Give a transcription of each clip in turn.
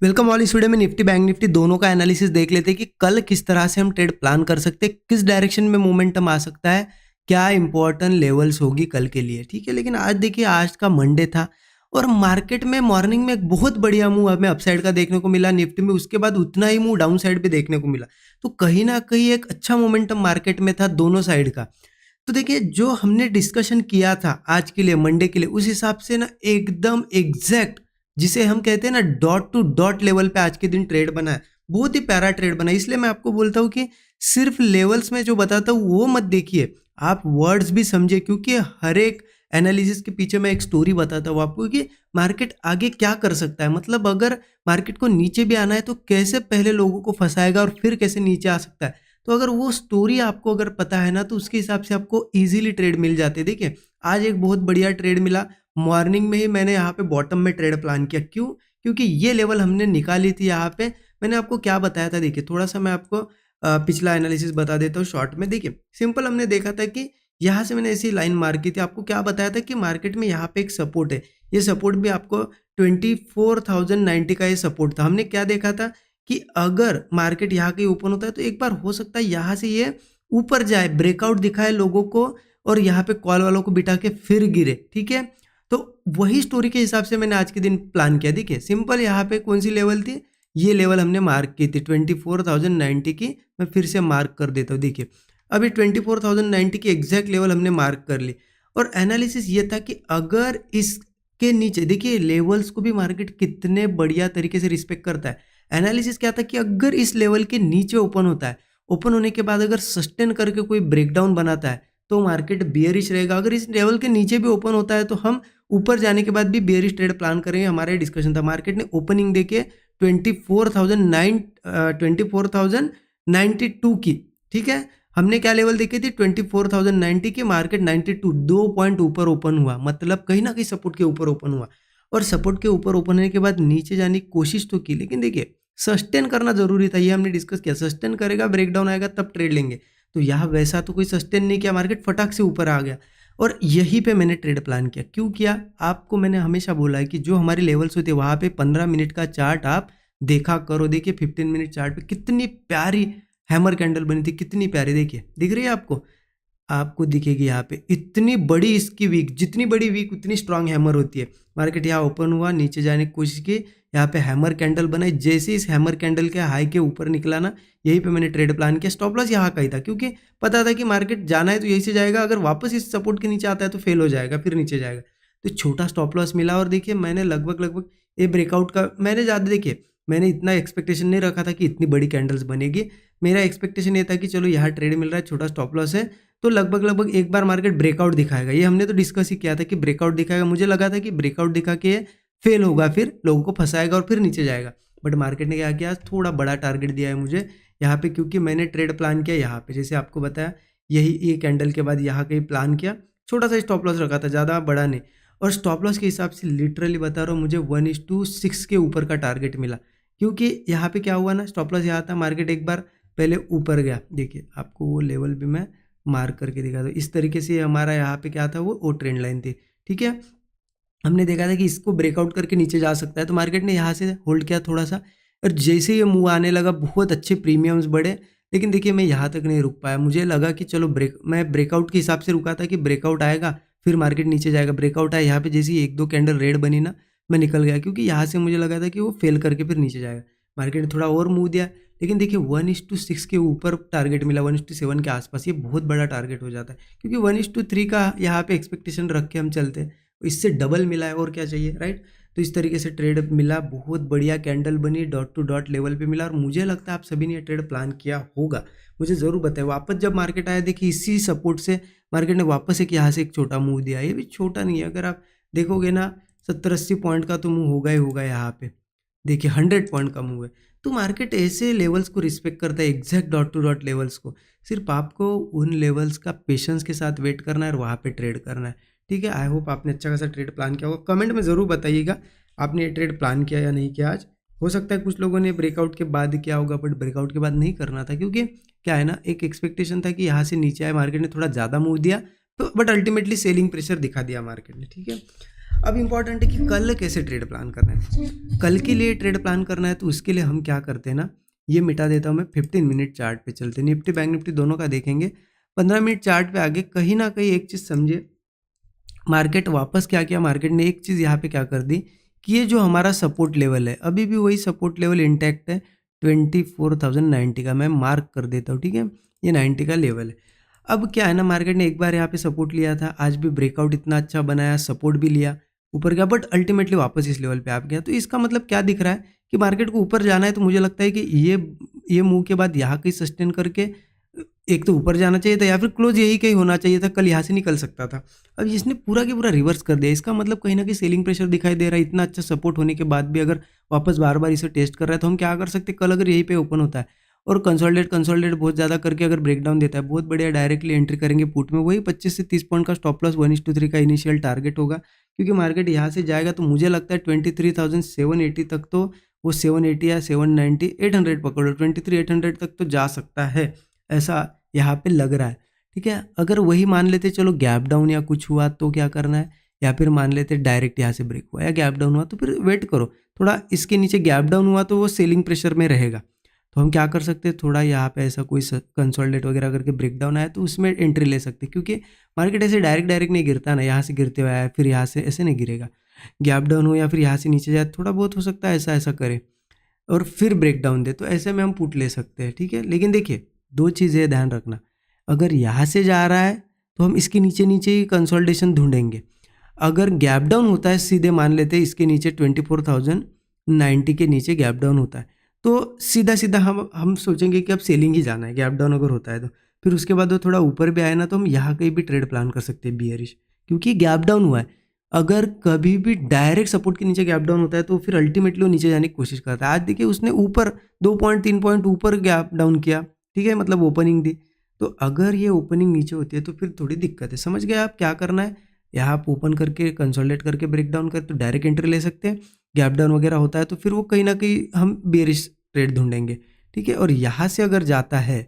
Welcome all. इस video में Nifty bank Nifty दोनों का एनालिसिस देख लेते हैं कि कल किस तरह से हम ट्रेड प्लान कर सकते हैं, किस डायरेक्शन में मोमेंटम आ सकता है, क्या इंपॉर्टेंट लेवल्स होगी कल के लिए। ठीक है, लेकिन आज देखिए, आज का मंडे था और मार्केट में मॉर्निंग में एक बहुत बढ़िया मूव हमें अपसाइड का देखने को मिला निफ्टी में, उसके बाद उतना ही मूव डाउन साइड पे देखने को मिला। तो कहीं ना कहीं एक अच्छा मोमेंटम मार्केट में था दोनों साइड का। तो देखिए, जो हमने डिस्कशन किया था आज के लिए मंडे के लिए, उस हिसाब से ना एकदम एग्जैक्ट, जिसे हम कहते हैं ना डॉट टू डॉट लेवल पे आज के दिन ट्रेड बना है। बहुत ही प्यारा ट्रेड बना है। इसलिए मैं आपको बोलता हूँ कि सिर्फ लेवल्स में जो बताता हूँ वो मत देखिए, आप वर्ड्स भी समझिए, क्योंकि हर एक एनालिसिस के पीछे मैं एक स्टोरी बताता हूँ आपको कि मार्केट आगे क्या कर सकता है। मतलब अगर मार्केट को नीचे भी आना है तो कैसे पहले लोगों को फंसाएगा और फिर कैसे नीचे आ सकता है। तो अगर वो स्टोरी आपको अगर पता है ना, तो उसके हिसाब से आपको इजीली ट्रेड मिल जाते हैं। देखिए, आज एक बहुत बढ़िया ट्रेड मिला। मॉर्निंग में ही मैंने यहाँ पे बॉटम में ट्रेड प्लान किया। क्यों? क्योंकि ये लेवल हमने निकाली थी यहाँ पे। मैंने आपको क्या बताया था, देखिए थोड़ा सा मैं आपको पिछला एनालिसिस बता देता हूँ शॉर्ट में। देखिए, सिंपल हमने देखा था कि यहाँ से मैंने ऐसी लाइन मार की थी। आपको क्या बताया था कि मार्केट में यहाँ पे एक सपोर्ट है। ये सपोर्ट भी आपको 24,090 का ये सपोर्ट था। हमने क्या देखा था कि अगर मार्केट यहाँ कहीं ओपन होता है तो एक बार हो सकता है यहाँ से ये ऊपर जाए, ब्रेकआउट दिखाए लोगों को और यहाँ पे कॉल वालों को बिठा के फिर गिरे। ठीक है, तो वही स्टोरी के हिसाब से मैंने आज के दिन प्लान किया। देखिए, सिंपल यहाँ पे कौन सी लेवल थी, ये लेवल हमने मार्क की थी 24,090 की। मैं फिर से मार्क कर देता हूँ। देखिए, अभी 24,090 की एग्जैक्ट लेवल हमने मार्क कर ली और एनालिसिस ये था कि अगर इसके नीचे, देखिए लेवल्स को भी मार्केट कितने बढ़िया तरीके से रिस्पेक्ट करता है। एनालिसिस क्या था कि अगर इस लेवल के नीचे ओपन होता है, ओपन होने के बाद अगर सस्टेन करके कोई ब्रेकडाउन बनाता है तो मार्केट बियरिश रहेगा। अगर इस लेवल के नीचे भी ओपन होता है तो हम ऊपर जाने के बाद भी बियरिश ट्रेड प्लान करेंगे। हमारा डिस्कशन था। मार्केट ने ओपनिंग देके 24,092 की। ठीक है, हमने क्या लेवल देखी थी 24,090 की। मार्केट 92 2 पॉइंट ऊपर ओपन हुआ, मतलब कहीं ना कहीं सपोर्ट के ऊपर ओपन हुआ और सपोर्ट के ऊपर ओपन होने के बाद नीचे जाने की कोशिश तो की, लेकिन देखिए सस्टेन करना जरूरी था। ये हमने डिस्कस किया, सस्टेन करेगा, ब्रेकडाउन आएगा तब ट्रेड लेंगे। तो यहाँ वैसा तो कोई सस्टेन नहीं किया, मार्केट फटाक से ऊपर आ गया और यहीं पे मैंने ट्रेड प्लान किया। क्यों किया? आपको मैंने हमेशा बोला है कि जो हमारी लेवल्स होती है वहाँ पे 15 मिनट का चार्ट आप देखा करो। देखिए 15 मिनट चार्ट पे कितनी प्यारी हैमर कैंडल बनी थी, कितनी प्यारी। देखिए, दिख रही है आपको? आपको दिखेगी यहाँ पे इतनी बड़ी इसकी वीक, जितनी बड़ी वीक उतनी स्ट्रांग हैमर होती है। मार्केट यहाँ ओपन हुआ, नीचे जाने की कोशिश की, यहाँ पे हैमर कैंडल बनाई। जैसे इस हैमर कैंडल के हाई के ऊपर निकला ना, यहीं पे मैंने ट्रेड प्लान किया। स्टॉप लॉस यहाँ का ही था, क्योंकि पता था कि मार्केट जाना है तो यहीं से जाएगा, अगर वापस इस सपोर्ट के नीचे आता है तो फेल हो जाएगा, फिर नीचे जाएगा। तो छोटा स्टॉप लॉस मिला और देखिए मैंने लगभग ये ब्रेकआउट का मैंने ज़्यादा, देखिए मैंने इतना एक्सपेक्टेशन नहीं रखा था कि इतनी बड़ी कैंडल्स बनेगी। मेरा एक्सपेक्टेशन ये था कि चलो यहाँ ट्रेड मिल रहा है, छोटा स्टॉप लॉस है, तो लगभग एक बार मार्केट ब्रेकआउट दिखाएगा। ये हमने तो डिस्कस ही किया था कि ब्रेकआउट दिखाएगा। मुझे लगा था कि ब्रेकआउट दिखा के फेल होगा, फिर लोगों को फंसाएगा और फिर नीचे जाएगा। बट मार्केट ने क्या किया, थोड़ा बड़ा टारगेट दिया है मुझे यहाँ पे, क्योंकि मैंने ट्रेड प्लान किया यहाँ पे, जैसे आपको बताया यही ये कैंडल के बाद यहाँ कहीं प्लान किया। छोटा सा स्टॉप लॉस रखा था, ज़्यादा बड़ा नहीं। और स्टॉप लॉस के हिसाब से लिटरली बता रहा हूँ, मुझे 1:6 के ऊपर का टारगेट मिला। क्योंकि यहाँ पे क्या हुआ ना, स्टॉप लॉस यहाँ था, मार्केट एक बार पहले ऊपर गया। देखिए, आपको वो लेवल भी मैं मार्क करके दिखा दो। इस तरीके से हमारा यहाँ पे क्या था, वो ट्रेंड लाइन थी। ठीक है, हमने देखा था कि इसको ब्रेकआउट करके नीचे जा सकता है, तो मार्केट ने यहाँ से होल्ड किया थोड़ा सा और जैसे ये मूव आने लगा बहुत अच्छे प्रीमियम्स बढ़े। लेकिन देखिए, मैं यहाँ तक नहीं रुक पाया। मुझे लगा कि चलो मैं ब्रेकआउट के हिसाब से रुका था कि ब्रेकआउट आएगा फिर मार्केट नीचे जाएगा। ब्रेकआउट आया, यहाँ पे जैसे ही 1-2 कैंडल रेड बनी ना, मैं निकल गया, क्योंकि यहाँ से मुझे लगा था कि वो फेल करके फिर नीचे जाएगा। मार्केट ने थोड़ा और मूव दिया, लेकिन देखिए 1:6 के ऊपर टारगेट मिला, 1:7 के आसपास। ये बहुत बड़ा टारगेट हो जाता है, क्योंकि 1:3 का यहाँ पे एक्सपेक्टेशन रख के हम चलते हैं। इससे डबल मिला है, और क्या चाहिए, राइट? तो इस तरीके से ट्रेड मिला, बहुत बढ़िया कैंडल बनी, डॉट टू डॉट लेवल पे मिला। और मुझे लगता है आप सभी ने ये ट्रेड प्लान किया होगा, मुझे ज़रूर बताएं। वापस जब मार्केट आया, देखिए इसी सपोर्ट से मार्केट ने वापस एक यहाँ से एक छोटा मूव दिया। ये भी छोटा नहीं है, अगर आप देखोगे ना 70-80 पॉइंट का तो मूव होगा ही होगा। यहाँ पे देखिए 100 पॉइंट का मूव है। तो मार्केट ऐसे लेवल्स को रिस्पेक्ट करता है, exact dot to dot levels को। सिर्फ आपको उन लेवल्स का पेशेंस के साथ वेट करना है और वहाँ पे ट्रेड करना है। ठीक है, आई होप आपने अच्छा खासा ट्रेड प्लान किया होगा। कमेंट में ज़रूर बताइएगा आपने ये ट्रेड प्लान किया या नहीं किया आज। हो सकता है कुछ लोगों ने ब्रेकआउट के बाद किया होगा, बट ब्रेकआउट के बाद नहीं करना था, क्योंकि क्या है ना, एक एक्सपेक्टेशन था कि यहाँ से नीचे आए, मार्केट ने थोड़ा ज़्यादा मूव दिया, तो बट अल्टीमेटली सेलिंग प्रेशर दिखा दिया मार्केट ने। ठीक है, अब इम्पॉर्टेंट है कि कल कैसे ट्रेड प्लान करना है। कल के लिए ट्रेड प्लान करना है तो उसके लिए हम क्या करते हैं ना, ये मिटा देता हूँ मैं। 15 मिनट चार्ट पे चलते हैं, निफ्टी बैंक निफ्टी दोनों का देखेंगे। 15 मिनट चार्ट पे आगे कहीं ना कहीं एक चीज़ समझे, मार्केट वापस क्या किया, मार्केट ने एक चीज़ यहाँ पे क्या कर दी कि ये जो हमारा सपोर्ट लेवल है अभी भी वही सपोर्ट लेवल इंटैक्ट है 24,090 का, मैं मार्क कर देता हूँ, ठीक है। ये 90 का लेवल है। अब क्या है ना, मार्केट ने एक बार यहाँ पे सपोर्ट लिया था, आज भी ब्रेकआउट इतना अच्छा बनाया, सपोर्ट भी लिया, ऊपर गया, बट अल्टीमेटली वापस इस लेवल पे आ गया। तो इसका मतलब क्या दिख रहा है कि मार्केट को ऊपर जाना है तो मुझे लगता है कि ये मूव के बाद यहाँ कहीं सस्टेन करके एक तो ऊपर जाना चाहिए था या फिर क्लोज यही कहीं होना चाहिए था, कल यहाँ से निकल सकता था। अब इसने पूरा के पूरा रिवर्स कर दिया। इसका मतलब कहीं ना कहीं सेलिंग प्रेशर दिखाई दे रहा है। इतना अच्छा सपोर्ट होने के बाद भी अगर वापस बार बार इसे टेस्ट कर रहा है तो हम क्या कर सकते हैं, कल अगर यहीं पे ओपन होता है और कंसोलिडेट बहुत ज़्यादा करके अगर ब्रेकडाउन देता है, बहुत बढ़िया, डायरेक्टली एंट्री करेंगे पुट में, वही 25 से 30 पॉइंट का स्टॉप लॉस 1:3 का इनिशियल टारगेट होगा। क्योंकि मार्केट यहाँ से जाएगा तो मुझे लगता है 23,780 तक, तो वो 780 या 790 800 पकड़ो, 23,800 तक तो जा सकता है, ऐसा यहाँ पे लग रहा है, ठीक है। अगर वही मान लेते चलो गैप डाउन या कुछ हुआ तो क्या करना है, या फिर मान लेते डायरेक्ट यहाँ से ब्रेक हुआ या गैप डाउन हुआ तो फिर वेट करो थोड़ा, इसके नीचे गैप डाउन हुआ तो वो सेलिंग प्रेशर में रहेगा। तो हम क्या कर सकते हैं, थोड़ा यहाँ पे ऐसा कोई कंसोलिडेट वगैरह करके ब्रेकडाउन आया तो उसमें एंट्री ले सकते हैं। क्योंकि मार्केट ऐसे डायरेक्ट नहीं गिरता ना, यहाँ से गिरते हुए आया फिर यहाँ से ऐसे नहीं गिरेगा। गैप डाउन हो या फिर यहाँ से नीचे जाए, थोड़ा बहुत हो सकता है ऐसा ऐसा करे और फिर ब्रेक डाउन दे, तो ऐसे में हम पुट ले सकते हैं, ठीक है। लेकिन देखिए दो चीज़ें ध्यान रखना, अगर यहाँ से जा रहा है तो हम इसके नीचे नीचे ही कंसोलिडेशन ढूंढेंगे। अगर गैप डाउन होता है, सीधे मान लेते हैं इसके नीचे 24,090 के नीचे गैप डाउन होता है, तो सीधा सीधा हम सोचेंगे कि अब सेलिंग ही जाना है, गैप डाउन अगर होता है तो। फिर उसके बाद वो थोड़ा ऊपर भी आए ना तो हम यहाँ कहीं भी ट्रेड प्लान कर सकते हैं बियरिश, क्योंकि गैप डाउन हुआ है। अगर कभी भी डायरेक्ट सपोर्ट के नीचे गैप डाउन होता है तो फिर अल्टीमेटली वो नीचे जाने की कोशिश करता है। आज देखिए उसने ऊपर 2 पॉइंट 3 पॉइंट ऊपर गैप डाउन किया, ठीक है, मतलब ओपनिंग दी। तो अगर ये ओपनिंग नीचे होती है तो फिर थोड़ी दिक्कत है। समझ गए आप क्या करना है, यहाँ आप ओपन करके कंसोलिडेट करके ब्रेक डाउन कर तो डायरेक्ट एंट्री ले सकते हैं। गैप डाउन वगैरह होता है तो फिर वो कहीं ना कहीं हम बेरिश ट्रेड ढूंढेंगे, ठीक है। और यहाँ से अगर जाता है,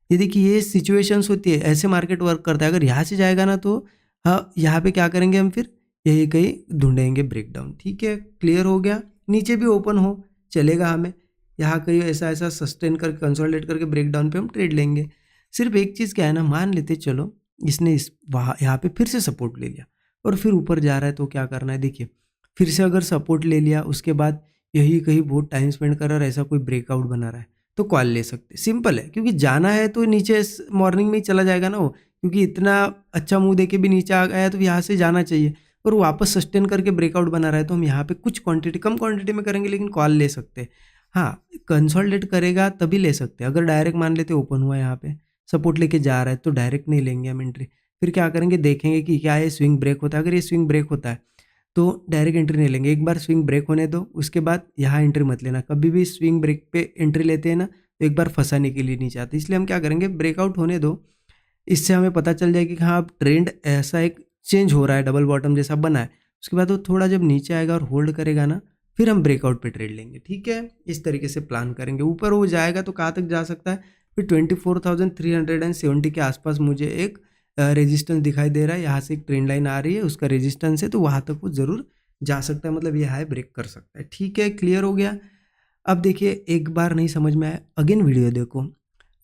ये देखिए ये सिचुएशंस होती है, ऐसे मार्केट वर्क करता है। अगर यहाँ से जाएगा ना तो हाँ, यहाँ पे क्या करेंगे हम, फिर यही कहीं ढूंढेंगे ब्रेकडाउन, ठीक है। क्लियर हो गया, नीचे भी ओपन हो चलेगा हमें, यहाँ कहीं ऐसा ऐसा सस्टेन करके कंसोलिडेट करके ब्रेकडाउन पे हम ट्रेड लेंगे। सिर्फ एक चीज़ क्या है ना, मान लेते चलो इसने इस वहाँ यहाँ पे फिर से सपोर्ट ले लिया और फिर ऊपर जा रहा है तो क्या करना है, देखिए फिर से अगर सपोर्ट ले लिया उसके बाद यही कहीं बहुत टाइम स्पेंड कर रहा है, ऐसा कोई ब्रेकआउट बना रहा है तो कॉल ले सकते, सिंपल है। क्योंकि जाना है तो नीचे मॉर्निंग में ही चला जाएगा ना वो, क्योंकि इतना अच्छा मुंह देके भी नीचे आ गया तो यहाँ से जाना चाहिए और वापस सस्टेन करके ब्रेकआउट बना रहा है तो हम यहाँ पे कुछ क्वांटिटी, कम क्वांटिटी में करेंगे लेकिन कॉल ले सकते हैं। हाँ, कंसोलिडेट करेगा तभी ले सकते हैं। अगर डायरेक्ट मान लेते ओपन हुआ यहाँ पे सपोर्ट लेके जा रहा है तो डायरेक्ट नहीं लेंगे हम एंट्री, फिर क्या करेंगे, देखेंगे कि क्या ये स्विंग ब्रेक होता है। अगर ये स्विंग ब्रेक होता है तो डायरेक्ट एंट्री नहीं लेंगे, एक बार स्विंग ब्रेक होने दो, उसके बाद यहाँ एंट्री मत लेना। कभी भी स्विंग ब्रेक पे एंट्री लेते हैं ना तो एक बार फंसाने के लिए नहीं चाहते, इसलिए हम क्या करेंगे, ब्रेकआउट होने दो। इससे हमें पता चल जाएगी कि हाँ अब ट्रेंड ऐसा एक चेंज हो रहा है, डबल बॉटम जैसा बना है। उसके बाद वो थोड़ा जब नीचे आएगा और होल्ड करेगा ना, फिर हम ब्रेकआउट पे ट्रेड लेंगे, ठीक है। इस तरीके से प्लान करेंगे। ऊपर वो जाएगा तो कहाँ तक जा सकता है, फिर 24,370 के आसपास मुझे एक रेजिस्टेंस दिखाई दे रहा है। यहाँ से एक ट्रेंड लाइन आ रही है, उसका रेजिस्टेंस है, तो वहाँ तक वो ज़रूर जा सकता है, मतलब ये हाई ब्रेक कर सकता है, ठीक है। क्लियर हो गया। अब देखिए एक बार नहीं समझ में आया अगेन वीडियो देखो,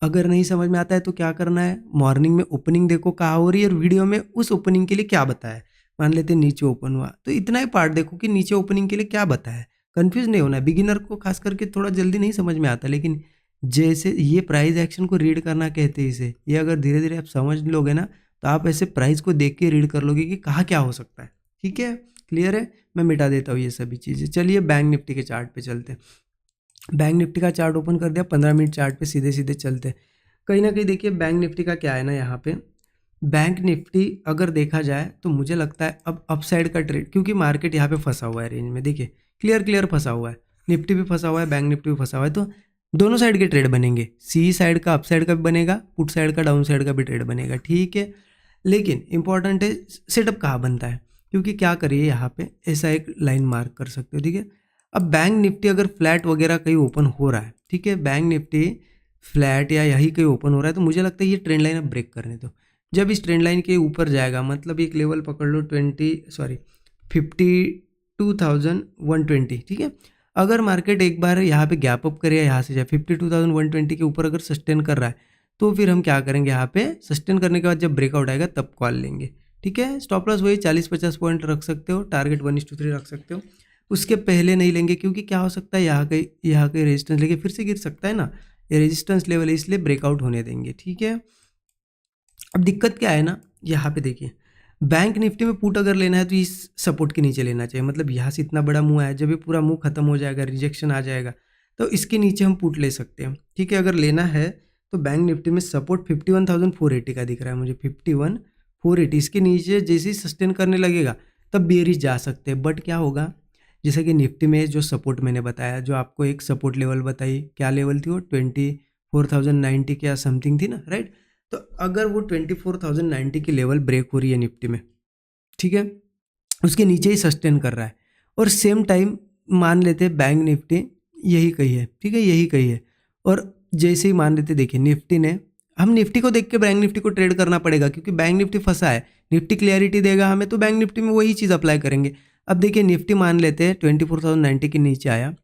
अगर नहीं समझ में आता है तो क्या करना है, मॉर्निंग में ओपनिंग देखो कहाँ हो रही है और वीडियो में उस ओपनिंग के लिए क्या बताया है। मान लेते हैं नीचे ओपन हुआ तो इतना ही पार्ट देखो कि नीचे ओपनिंग के लिए क्या बताया है। कंफ्यूज नहीं होना है, बिगिनर को खास करके थोड़ा जल्दी नहीं समझ में आता, लेकिन जैसे ये प्राइस एक्शन को रीड करना कहते हैं इसे, ये अगर धीरे धीरे आप समझ लोगे ना तो आप ऐसे प्राइस को देख के रीड कर लोगे कि कहाँ क्या हो सकता है, ठीक है। क्लियर है, मैं मिटा देता हूँ ये सभी चीज़ें। चलिए बैंक निफ्टी के चार्ट पे चलते हैं। बैंक निफ्टी का चार्ट ओपन कर दिया, 15 मिनट चार्ट पे सीधे सीधे चलते हैं। कहीं ना कहीं देखिए बैंक निफ्टी का क्या है ना, यहाँ पे बैंक निफ्टी अगर देखा जाए तो मुझे लगता है अब अपसाइड का ट्रेड, क्योंकि मार्केट यहाँ पे फंसा हुआ है रेंज में, देखिए क्लियर फंसा हुआ है, निफ्टी भी फंसा हुआ है, बैंक निफ्टी भी फंसा हुआ है, तो दोनों साइड के ट्रेड बनेंगे, सी साइड का अपसाइड का भी बनेगा, पुट साइड का डाउन साइड का भी ट्रेड बनेगा, ठीक है। लेकिन इंपॉर्टेंट है सेटअप कहाँ बनता है, क्योंकि क्या करिए यहाँ पे ऐसा एक लाइन मार्क कर सकते हो, ठीक है। अब बैंक निफ्टी अगर फ्लैट वगैरह कहीं ओपन हो रहा है, ठीक है, बैंक निफ्टी फ्लैट या यही कहीं ओपन हो रहा है तो मुझे लगता है ये ट्रेंड लाइन अब ब्रेक करने दो। जब इस ट्रेंड लाइन के ऊपर जाएगा, मतलब एक लेवल पकड़ लो 52,120, ठीक है। अगर मार्केट एक बार यहाँ पे गैप अप करे, यहाँ से जाए 52,120 के ऊपर अगर सस्टेन कर रहा है तो फिर हम क्या करेंगे, यहाँ पे सस्टेन करने के बाद जब ब्रेकआउट आएगा तब कॉल लेंगे, ठीक है। स्टॉप लॉस वही 40-50 पॉइंट रख सकते हो, टारगेट 1:3 रख सकते हो। उसके पहले नहीं लेंगे क्योंकि क्या हो सकता है, यहाँ के रेजिस्टेंस लेके फिर से गिर सकता है ना, ये रेजिस्टेंस लेवल है इसलिए ब्रेकआउट होने देंगे, ठीक है। अब दिक्कत क्या है ना, यहाँ पे देखिए बैंक निफ्टी में पुट अगर लेना है तो इस सपोर्ट के नीचे लेना चाहिए, मतलब यहाँ से इतना बड़ा मुंह आया, जब ये पूरा मुंह खत्म हो जाएगा, रिजेक्शन आ जाएगा तो इसके नीचे हम पुट ले सकते हैं, ठीक है। अगर लेना है तो बैंक निफ्टी में सपोर्ट 51,480 का दिख रहा है मुझे, 51,480, इसके नीचे जैसे ही सस्टेन करने लगेगा तब बेरिश जा सकते हैं। बट क्या होगा, जैसे कि निफ्टी में जो सपोर्ट मैंने बताया, जो आपको एक सपोर्ट लेवल बताई, क्या लेवल थी वो 24,090 के या समथिंग थी ना, राइट। तो अगर वो 24,090 की लेवल ब्रेक हो रही है निफ्टी में, ठीक है, उसके नीचे ही सस्टेन कर रहा है और सेम टाइम मान लेते हैं बैंक निफ्टी यही कही है, ठीक है, यही कही है, और जैसे ही मान लेते देखिए निफ्टी ने, हम निफ्टी को देख के बैंक निफ्टी को ट्रेड करना पड़ेगा क्योंकि बैंक निफ्टी फंसा है, निफ्टी क्लियरिटी देगा हमें तो बैंक निफ्टी में वही चीज़ अप्लाई करेंगे। अब देखिए निफ्टी मान लेते हैं 24,090 के नीचे आया,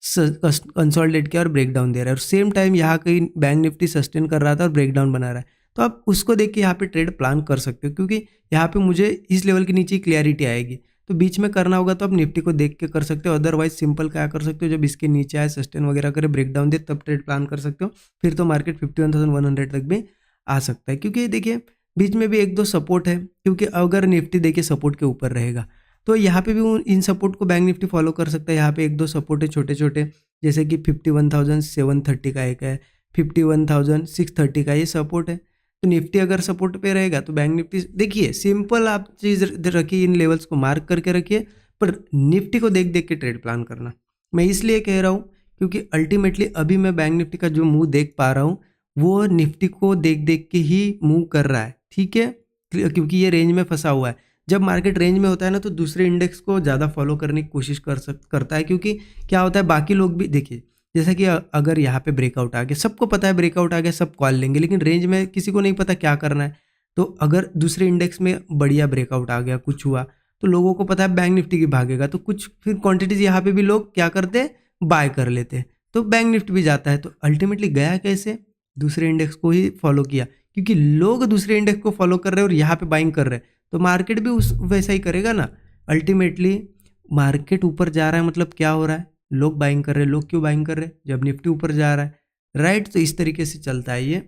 कंसोलिडेट किया और ब्रेकडाउन दे रहा है, और सेम टाइम यहाँ कहीं बैंक निफ्टी सस्टेन कर रहा था और ब्रेकडाउन बना रहा है, तो आप उसको देख के यहाँ पे ट्रेड प्लान कर सकते हो क्योंकि यहाँ पे मुझे इस लेवल के नीचे क्लियरिटी आएगी, तो बीच में करना होगा तो आप निफ्टी को देख के कर सकते हो। अदरवाइज सिंपल क्या कर सकते हो, जब इसके नीचे आए सस्टेन वगैरह करे ब्रेकडाउन दे तब ट्रेड प्लान कर सकते हो, फिर तो मार्केट 51,100 तक भी आ सकता है। क्योंकि देखिए बीच में भी एक दो सपोर्ट है, क्योंकि अगर निफ्टी देखिए सपोर्ट के ऊपर रहेगा तो यहाँ पे भी इन सपोर्ट को बैंक निफ्टी फॉलो कर सकता है। यहाँ पे एक दो सपोर्ट है छोटे छोटे, जैसे कि 51,730 का एक है, 51,630 का ये सपोर्ट है। तो निफ्टी अगर सपोर्ट पे रहेगा तो बैंक निफ्टी, देखिए सिंपल आप चीज़ रखिए, इन लेवल्स को मार्क करके रखिए, पर निफ्टी को देख देख के ट्रेड प्लान करना। मैं इसलिए कह रहा हूँ क्योंकि अल्टीमेटली अभी मैं बैंक निफ्टी का जो मूव देख पा रहा हूँ वो निफ्टी को देख देख के ही मूव कर रहा है, ठीक है, क्योंकि ये रेंज में फंसा हुआ है। जब मार्केट रेंज में होता है ना तो दूसरे इंडेक्स को ज़्यादा फॉलो करने की कोशिश करता है, क्योंकि क्या होता है बाकी लोग भी देखिए, जैसा कि अगर यहाँ पे ब्रेकआउट आ गया, सबको पता है ब्रेकआउट आ गया, सब कॉल लेंगे, लेकिन रेंज में किसी को नहीं पता क्या करना है। तो अगर दूसरे इंडेक्स में बढ़िया ब्रेकआउट आ गया, कुछ हुआ, तो लोगों को पता है बैंक निफ्टी की भागेगा, तो कुछ फिर क्वांटिटीज यहाँ पे भी लोग क्या करते हैं, बाय कर लेते हैं, तो बैंक निफ्टी भी जाता है। तो अल्टीमेटली गया कैसे, दूसरे इंडेक्स को ही फॉलो किया, क्योंकि लोग दूसरे इंडेक्स को फॉलो कर रहे हैं और यहाँ पे बाइंग कर रहे हैं, तो मार्केट भी उस वैसा ही करेगा ना। अल्टीमेटली मार्केट ऊपर जा रहा है मतलब क्या हो रहा है, लोग बाइंग कर रहे हैं। लोग क्यों बाइंग कर रहे हैं, जब निफ्टी ऊपर जा रहा है, राइट। तो इस तरीके से चलता है ये,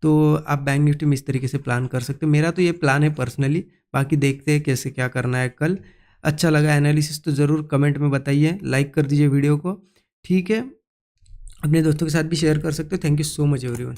तो आप बैंक निफ्टी में इस तरीके से प्लान कर सकते हो। मेरा तो ये प्लान है पर्सनली, बाकी देखते हैं कैसे क्या करना है कल। अच्छा लगा एनालिसिस तो ज़रूर कमेंट में बताइए, लाइक कर दीजिए वीडियो को, ठीक है, अपने दोस्तों के साथ भी शेयर कर सकते हो। Thank you so much everyone.